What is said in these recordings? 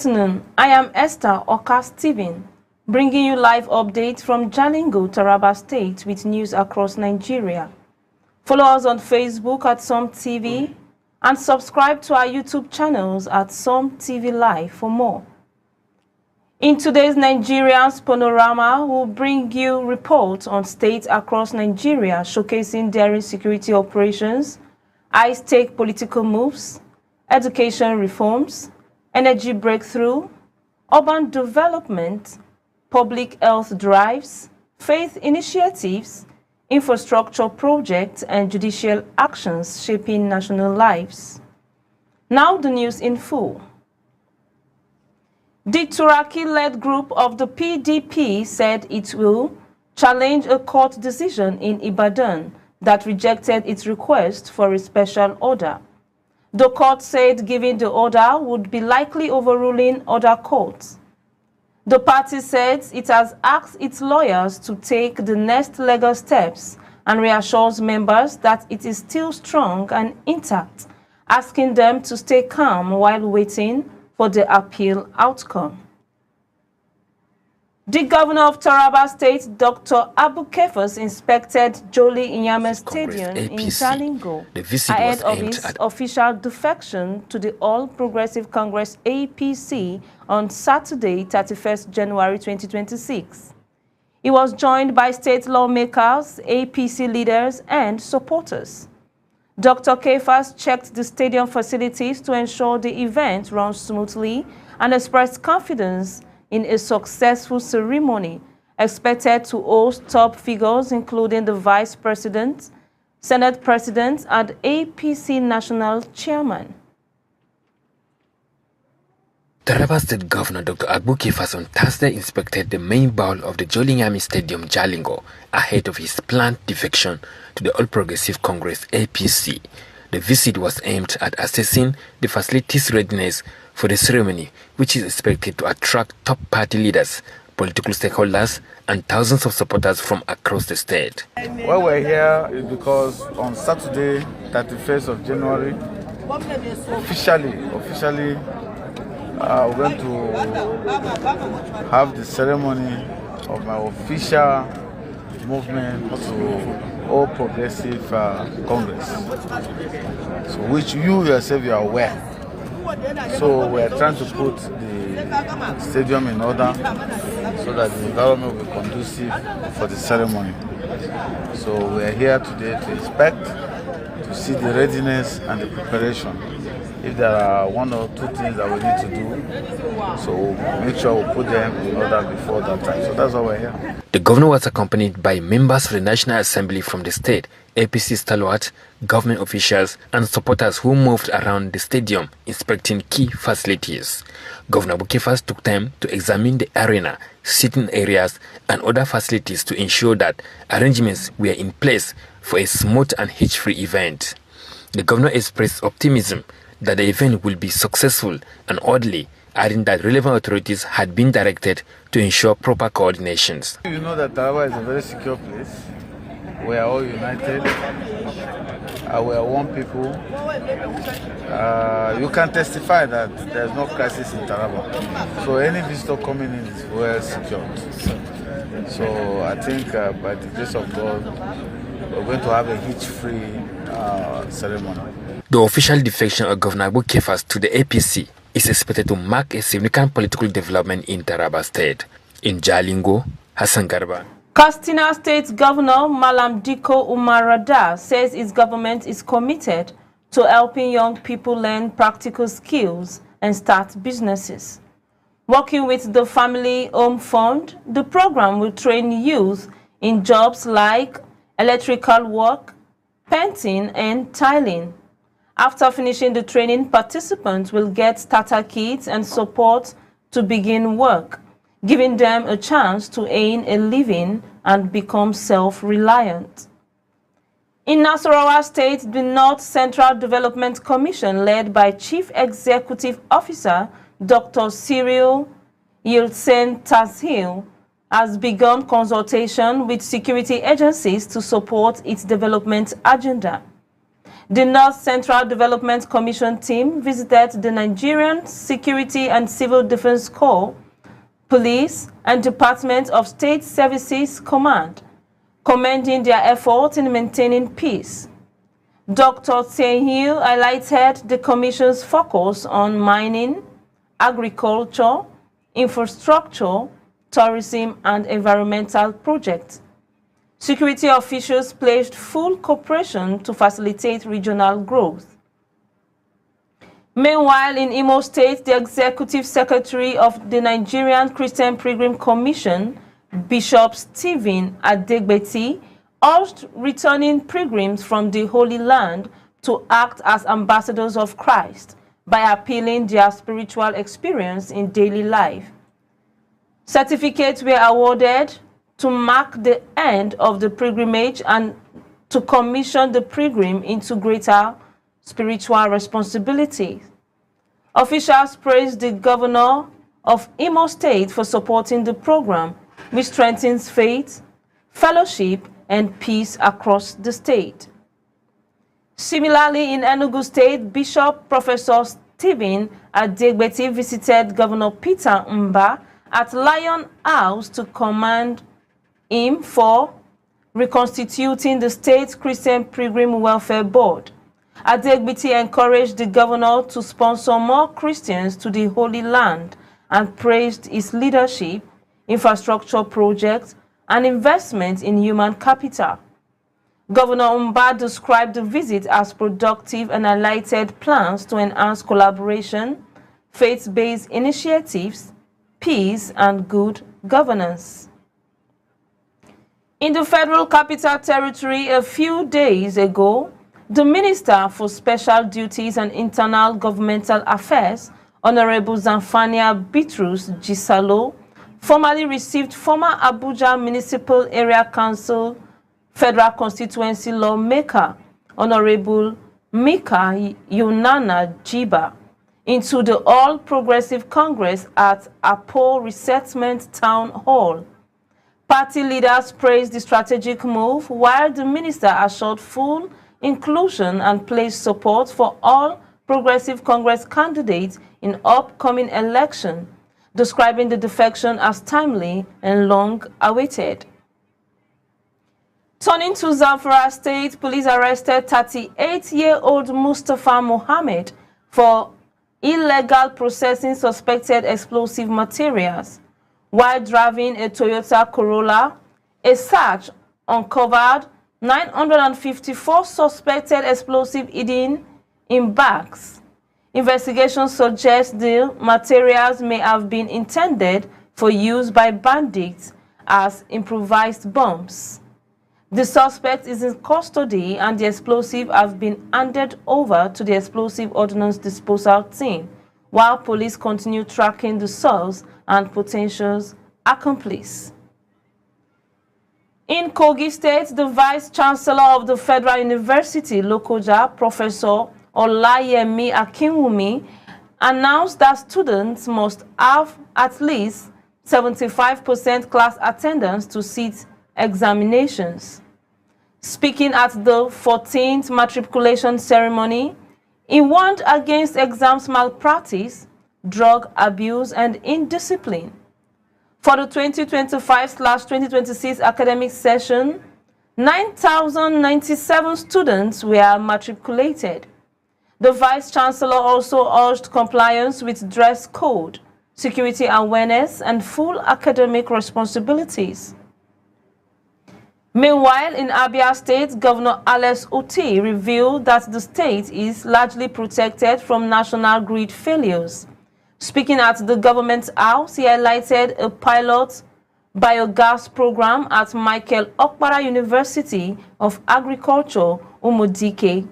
afternoon. I am Esther Oka-Steven, bringing you live updates from Jalingo, Taraba State with news across Nigeria. Follow us on Facebook at Som TV and subscribe to our YouTube channels at Som TV Live for more. In today's Nigeria's Panorama, we'll bring you reports on states across Nigeria showcasing daring security operations, high-stake political moves, education reforms, energy breakthrough, urban development, public health drives, faith initiatives, infrastructure projects, and judicial actions shaping national lives. Now the news in full. The Turaki-led group of the PDP said it will challenge a court decision in Ibadan that rejected its request for a special order. The court said giving the order would be likely overruling other courts. The party said it has asked its lawyers to take the next legal steps and reassures members that it is still strong and intact, asking them to stay calm while waiting for the appeal outcome. The governor of Taraba State, Dr. Abu Kefas, inspected Jolly Inyame Stadium in Jalingo ahead of his official defection to the All Progressive Congress APC on Saturday, 31st January 2026. He was joined by state lawmakers, APC leaders, and supporters. Dr. Kefas checked the stadium facilities to ensure the event runs smoothly and expressed confidence in a successful ceremony expected to host top figures including the Vice President, Senate President, and APC National Chairman. Taraba State Governor Dr. Abu Kefas on Thursday inspected the main bowl of the Jolly Inyame Stadium, Jalingo, ahead of his planned defection to the All Progressive Congress APC. The visit was aimed at assessing the facility's readiness for the ceremony, which is expected to attract top party leaders, political stakeholders, and thousands of supporters from across the state. Why we're here is because on Saturday, 31st of January, officially, we're going to have the ceremony of my official movement to All Progressive Congress, so which you yourself are aware. So we're trying to put the stadium in order so that the environment will be conducive for the ceremony. So we're here today to inspect, to see the readiness and the preparation. If there are one or two things that we need to do, so we'll make sure we put them in order before that time. So that's why we're here. The governor was accompanied by members of the National Assembly from the state, APC stalwart, government officials, and supporters who moved around the stadium inspecting key facilities. Governor Abu Kefas took time to examine the arena, sitting areas, and other facilities to ensure that arrangements were in place for a smooth and hitch-free event. The governor expressed optimism that the event will be successful and orderly, adding that relevant authorities had been directed to ensure proper coordinations. You know that Taraba is a very secure place. We are all united. We are one people. You can testify that there is no crisis in Taraba. So any visitor coming in is well secured. So I think by the grace of God, we're going to have a hitch-free ceremony. The official defection of Governor Abu Kefas to the APC is expected to mark a significant political development in Taraba State. In Jalingo, Hassan Garba. Katsina State Governor Malam Diko Umar Radar says his government is committed to helping young people learn practical skills and start businesses. Working with the Family Home Fund, the program will train youth in jobs like electrical work, painting, and tiling. After finishing the training, participants will get starter kits and support to begin work, giving them a chance to earn a living and become self-reliant. In Nasarawa State, the North Central Development Commission, led by Chief Executive Officer Dr. Cyril Yilsen Tashil, has begun consultation with security agencies to support its development agenda. The North Central Development Commission team visited the Nigerian Security and Civil Defense Corps, Police, and Department of State Services Command, commending their efforts in maintaining peace. Dr. Tseng-Hill highlighted the Commission's focus on mining, agriculture, infrastructure, tourism, and environmental projects. Security officials pledged full cooperation to facilitate regional growth. Meanwhile, in Imo State, the Executive Secretary of the Nigerian Christian Pilgrim Commission, Bishop Stephen Adegbeti, urged returning pilgrims from the Holy Land to act as ambassadors of Christ by appealing their spiritual experience in daily life. Certificates were awarded to mark the end of the pilgrimage and to commission the pilgrim into greater spiritual responsibilities. Officials praised the governor of Imo State for supporting the program, which strengthens faith, fellowship, and peace across the state. Similarly, in Enugu State, Bishop Professor Stephen Adegbeti visited Governor Peter Mba at Lion House to commend him for reconstituting the State Christian Pilgrim Welfare Board. Adegbeti encouraged the governor to sponsor more Christians to the Holy Land and praised his leadership, infrastructure projects, and investment in human capital. Governor Mba described the visit as productive and highlighted plans to enhance collaboration, faith-based initiatives, peace, and good governance. In the Federal Capital Territory a few days ago, the Minister for Special Duties and Internal Governmental Affairs, Honorable Zamfania Bitrus Gisalo, formally received former Abuja Municipal Area Council Federal Constituency lawmaker, Honorable Mika Yunana Jiba, into the All Progressive Congress at Apo Resettlement Town Hall. Party leaders praised the strategic move, while the minister assured full inclusion and pledged support for all Progressive Congress candidates in upcoming election, describing the defection as timely and long-awaited. Turning to Zamfara State, police arrested 38-year-old Mustafa Mohammed for illegal processing suspected explosive materials. While driving a Toyota Corolla, a search uncovered 954 suspected explosives hidden in bags. Investigations suggest the materials may have been intended for use by bandits as improvised bombs. The suspect is in custody and the explosives have been handed over to the Explosive Ordnance Disposal Team, while police continue tracking the source and potential accomplice. In Kogi State, the Vice Chancellor of the Federal University, Lokoja, Professor Olayemi Akinwumi, announced that students must have at least 75% class attendance to sit examinations. Speaking at the 14th matriculation ceremony, he warned against exams malpractice, drug abuse, and indiscipline. For the 2025/2026 academic session, 9,097 students were matriculated. The Vice Chancellor also urged compliance with dress code, security awareness, and full academic responsibilities. Meanwhile, in Abia State, Governor Alex Otti revealed that the state is largely protected from national grid failures. Speaking at the government house, he highlighted a pilot biogas program at Michael Okpara University of Agriculture, Umudike,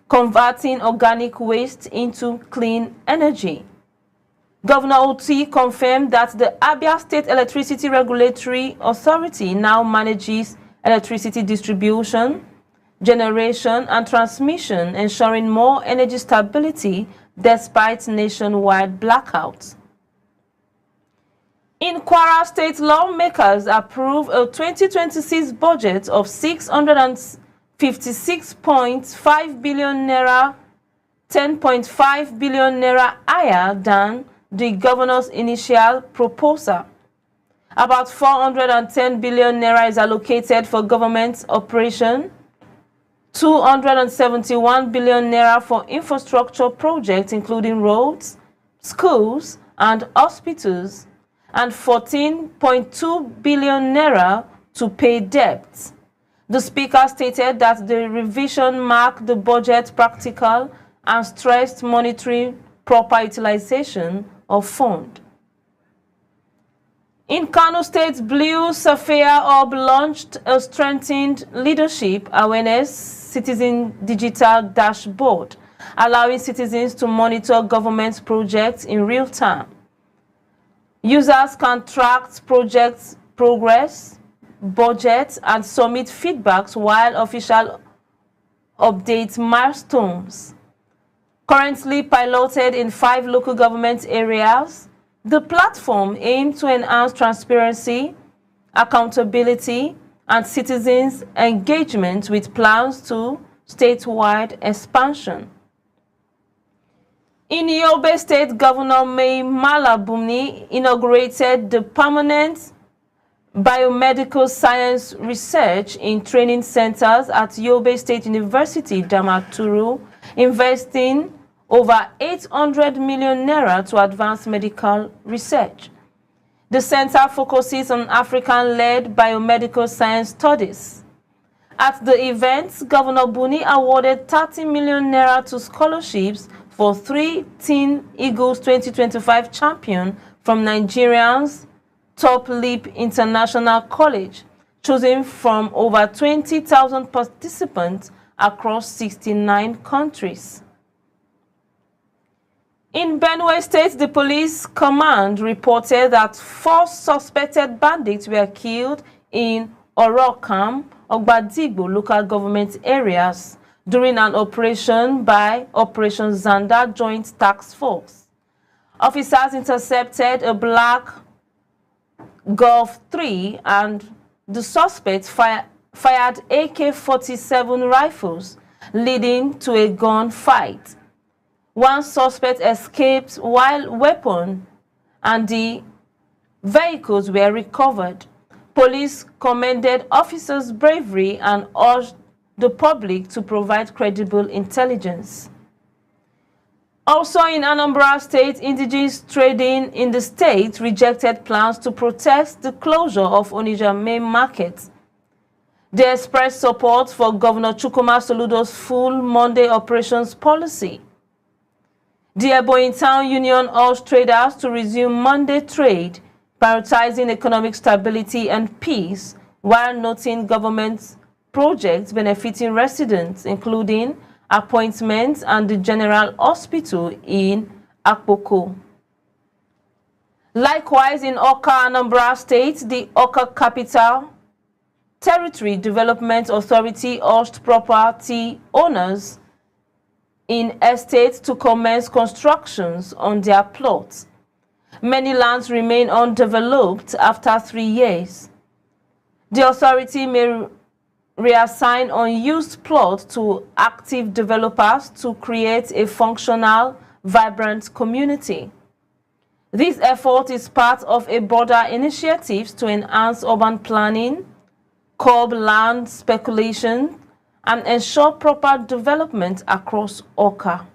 converting organic waste into clean energy. Governor Otti confirmed that the Abia State Electricity Regulatory Authority now manages electricity distribution, generation, and transmission, ensuring more energy stability despite nationwide blackouts. In Kwara State, lawmakers approved a 2026 budget of 56.5 billion naira, 10.5 billion naira higher than the governor's initial proposal. About 410 billion naira is allocated for government operation, 271 billion naira for infrastructure projects including roads, schools, and hospitals, and 14.2 billion naira to pay debts. The Speaker stated that the revision marked the budget practical and stressed monitoring proper utilization of funds. In Kano State, Blue Sapphire Hub launched a strengthened leadership awareness citizen digital dashboard, allowing citizens to monitor government projects in real time. Users can track project progress, budget, and submit feedbacks while official update milestones. Currently piloted in 5 local government areas, the platform aims to enhance transparency, accountability, and citizens' engagement with plans to statewide expansion. In Yobe State, Governor Mai Mala Buni inaugurated the permanent Biomedical Science Research in Training Centers at Yobe State University, Damaturu, investing over 800 million naira to advance medical research. The center focuses on African-led biomedical science studies. At the event, Governor Buni awarded 30 million naira to scholarships for 3 Teen Eagles 2025 champion from Nigeria's Top Leap International College, chosen from over 20,000 participants across 69 countries. In Benue State, the police command reported that 4 suspected bandits were killed in Orokam, Ogbadigbo local government areas during an operation by Operation Zanda Joint Task Force. Officers intercepted a black Golf 3 and the suspects fired AK-47 rifles, leading to a gunfight. One suspect escaped while weapons and the vehicles were recovered. Police commended officers' bravery and urged the public to provide credible intelligence. Also in Anambra State, indigenous trading in the state rejected plans to protest the closure of Onitsha main market. They expressed support for Governor Chukwuma Soludo's full Monday operations policy. The Ebonyi Town Union urged traders to resume Monday trade, prioritizing economic stability and peace, while noting government projects benefiting residents, including appointments and the General Hospital in Akpoko. Likewise, in Awka, Anambra State, the Awka Capital Territory Development Authority urged property owners in estates to commence constructions on their plots. Many lands remain undeveloped after 3 years. The authority may reassign unused plots to active developers to create a functional, vibrant community. This effort is part of a broader initiative to enhance urban planning, curb land speculation, and ensure proper development across Awka.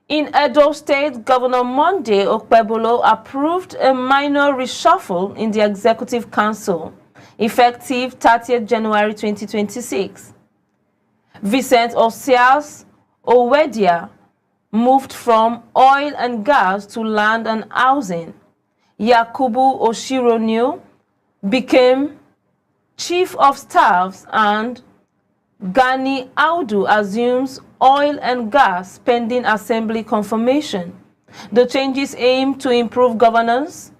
In Edo State, Governor Monday Okpebolo approved a minor reshuffle in the Executive Council, effective 30th January 2026. Vincent Osias Owedia moved from oil and gas to land and housing. Yakubu Oshironio became Chief of Staff, and Gani Audu assumes oil and gas pending assembly confirmation. The changes aim to improve governance,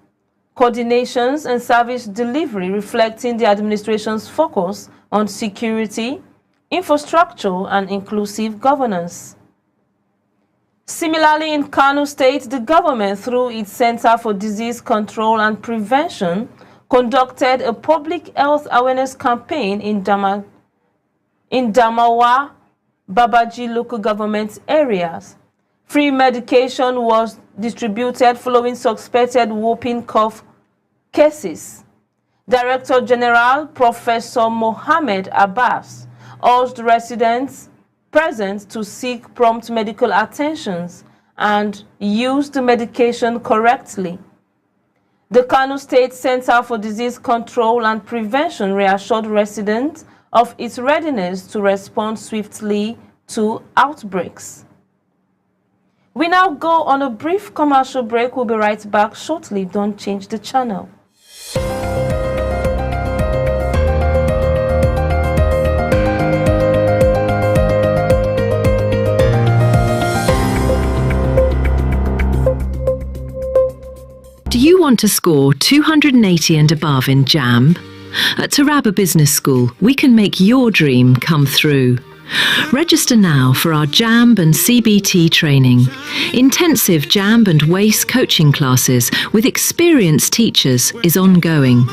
coordinations, and service delivery, reflecting the administration's focus on security, infrastructure, and inclusive governance. Similarly, in Kano State, the government, through its Center for Disease Control and Prevention, conducted a public health awareness campaign in in Damawa, Babaji local government areas. Free medication was distributed following suspected whooping cough cases. Director General Professor Mohammed Abbas urged residents present to seek prompt medical attentions and use the medication correctly. The Kano State Center for Disease Control and Prevention reassured residents of its readiness to respond swiftly to outbreaks. We now go on a brief commercial break. We'll be right back shortly. Don't change the channel. Do you want to score 280 and above in JAMB? At Taraba Business School, we can make your dream come through. Register now for our JAMB and CBT training. Intensive JAMB and WACE coaching classes with experienced teachers is ongoing.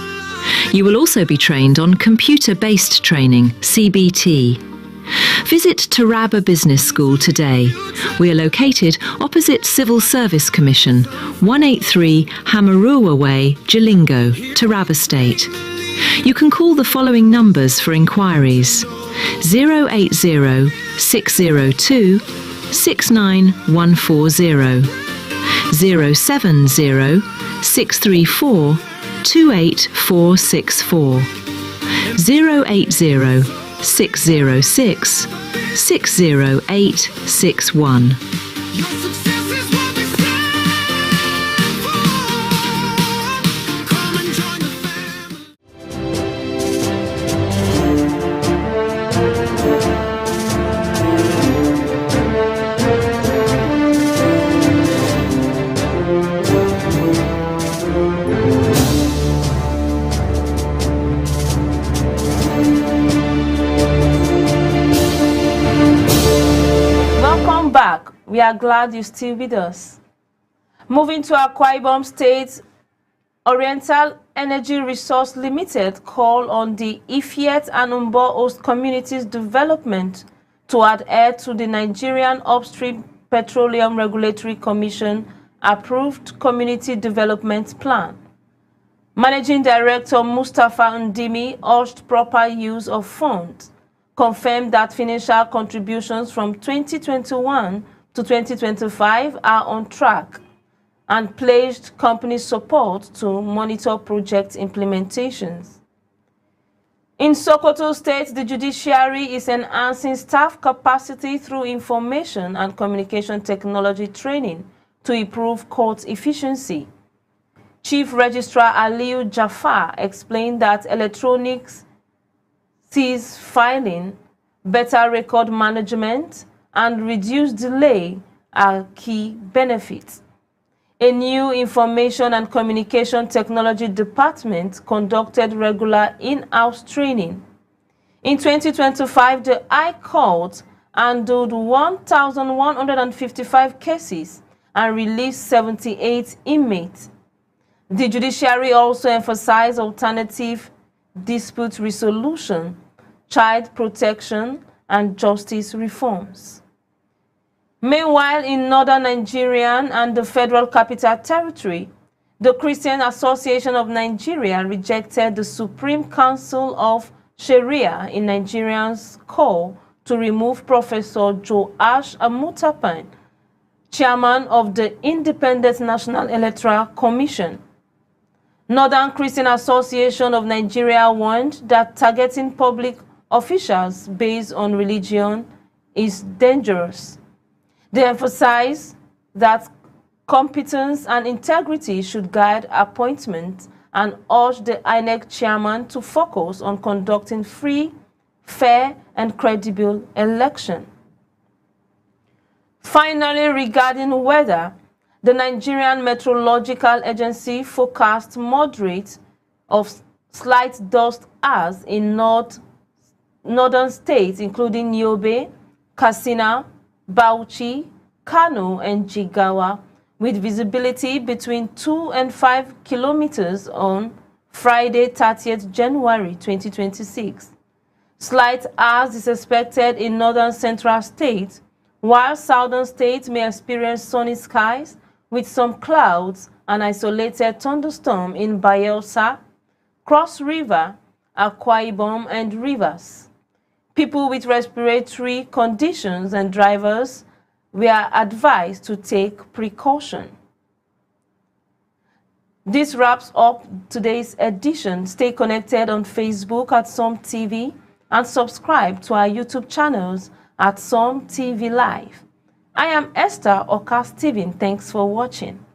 You will also be trained on computer-based training, CBT. Visit Taraba Business School today. We are located opposite Civil Service Commission, 183 Hamarua Way, Jalingo, Taraba State. You can call the following numbers for inquiries: 080 602 69140, 070 634 28464, 080 606 60861. We are glad you're still with us. Moving to Akwa Ibom State, Oriental Energy Resource Limited call on the Ifiet and Umbo host communities development to adhere to the Nigerian Upstream Petroleum Regulatory Commission approved Community Development Plan. Managing Director Mustafa Ndimi urged proper use of funds, confirmed that financial contributions from 2021 to 2025 are on track, and pledged company support to monitor project implementations. In Sokoto State, the judiciary is enhancing staff capacity through information and communication technology training to improve court efficiency. Chief Registrar Aliu Jafar explained that electronics sees filing, better record management, and reduced delay are key benefits. A new Information and Communication Technology Department conducted regular in-house training. In 2025, the High Court handled 1,155 cases and released 78 inmates. The judiciary also emphasized alternative dispute resolution, child protection, and justice reforms. Meanwhile, in northern Nigeria and the Federal Capital Territory, the Christian Association of Nigeria rejected the Supreme Council of Sharia in Nigeria's call to remove Professor Joash Amutapan, chairman of the Independent National Electoral Commission. Northern Christian Association of Nigeria warned that targeting public officials based on religion is dangerous. They emphasize that competence and integrity should guide appointments and urge the INEC chairman to focus on conducting free, fair, and credible election. Finally, regarding weather, the Nigerian Meteorological Agency forecast moderate of slight dust as in northern states including Yobe, Katsina, Bauchi, Kano, and Jigawa, with visibility between 2 and 5 kilometers on Friday, 30th January 2026. Slight hours is expected in northern central states, while southern states may experience sunny skies with some clouds and isolated thunderstorm in Bayelsa, Cross River, Akwa Ibom, and Rivers. People with respiratory conditions and drivers were advised to take precaution. This wraps up today's edition. Stay connected on Facebook at Som TV and subscribe to our YouTube channels at Som TV Live. I am Esther Oka Steven. Thanks for watching.